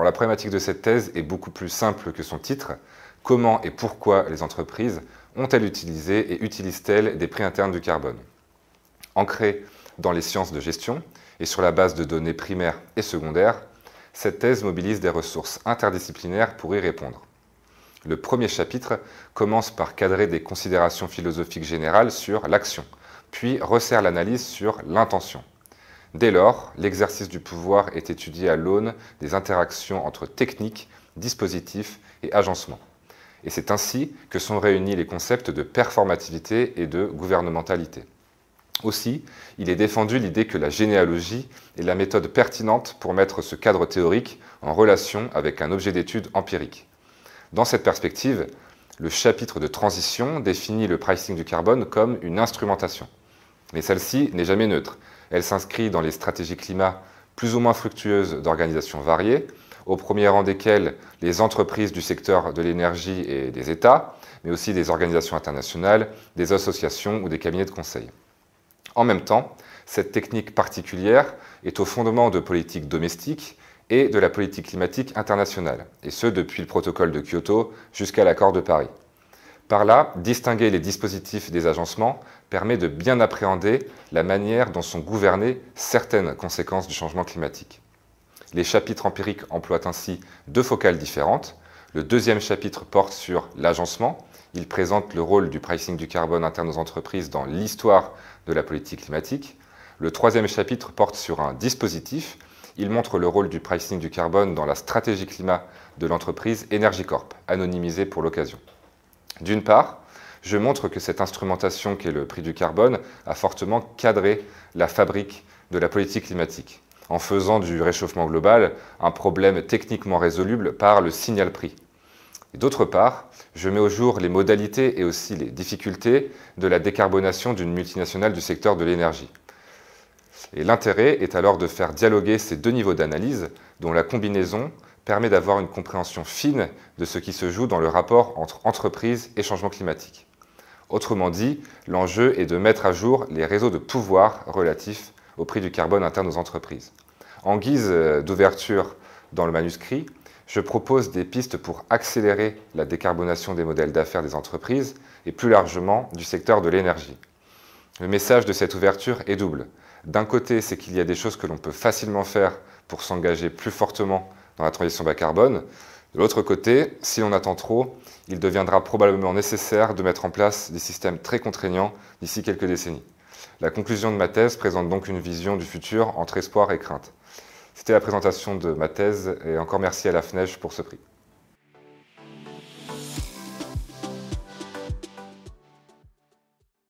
Alors la problématique de cette thèse est beaucoup plus simple que son titre. Comment et pourquoi les entreprises ont-elles utilisé et utilisent-elles des prix internes du carbone? Ancrée dans les sciences de gestion et sur la base de données primaires et secondaires, cette thèse mobilise des ressources interdisciplinaires pour y répondre. Le premier chapitre commence par cadrer des considérations philosophiques générales sur l'action, puis resserre l'analyse sur l'intention. Dès lors, l'exercice du pouvoir est étudié à l'aune des interactions entre technique, dispositif et agencement. Et c'est ainsi que sont réunis les concepts de performativité et de gouvernementalité. Aussi, il est défendu l'idée que la généalogie est la méthode pertinente pour mettre ce cadre théorique en relation avec un objet d'étude empirique. Dans cette perspective, le chapitre de transition définit le pricing du carbone comme une instrumentation. Mais celle-ci n'est jamais neutre. Elle s'inscrit dans les stratégies climat plus ou moins fructueuses d'organisations variées, au premier rang desquelles les entreprises du secteur de l'énergie et des États, mais aussi des organisations internationales, des associations ou des cabinets de conseil. En même temps, cette technique particulière est au fondement de politiques domestiques et de la politique climatique internationale, et ce depuis le protocole de Kyoto jusqu'à l'accord de Paris. Par là, distinguer les dispositifs des agencements permet de bien appréhender la manière dont sont gouvernées certaines conséquences du changement climatique. Les chapitres empiriques emploient ainsi deux focales différentes. Le deuxième chapitre porte sur l'agencement. Il présente le rôle du pricing du carbone interne aux entreprises dans l'histoire de la politique climatique. Le troisième chapitre porte sur un dispositif. Il montre le rôle du pricing du carbone dans la stratégie climat de l'entreprise Énergie Corp, anonymisée pour l'occasion. D'une part, je montre que cette instrumentation qu'est le prix du carbone a fortement cadré la fabrique de la politique climatique, en faisant du réchauffement global un problème techniquement résoluble par le signal prix. D'autre part, je mets au jour les modalités et aussi les difficultés de la décarbonation d'une multinationale du secteur de l'énergie. Et l'intérêt est alors de faire dialoguer ces deux niveaux d'analyse, dont la combinaison permet d'avoir une compréhension fine de ce qui se joue dans le rapport entre entreprise et changement climatique. Autrement dit, l'enjeu est de mettre à jour les réseaux de pouvoir relatifs au prix du carbone interne aux entreprises. En guise d'ouverture dans le manuscrit, je propose des pistes pour accélérer la décarbonation des modèles d'affaires des entreprises et plus largement du secteur de l'énergie. Le message de cette ouverture est double. D'un côté, c'est qu'il y a des choses que l'on peut facilement faire pour s'engager plus fortement dans la transition bas carbone. De l'autre côté, si l'on attend trop, il deviendra probablement nécessaire de mettre en place des systèmes très contraignants d'ici quelques décennies. La conclusion de ma thèse présente donc une vision du futur entre espoir et crainte. C'était la présentation de ma thèse et encore merci à la FNEJ pour ce prix.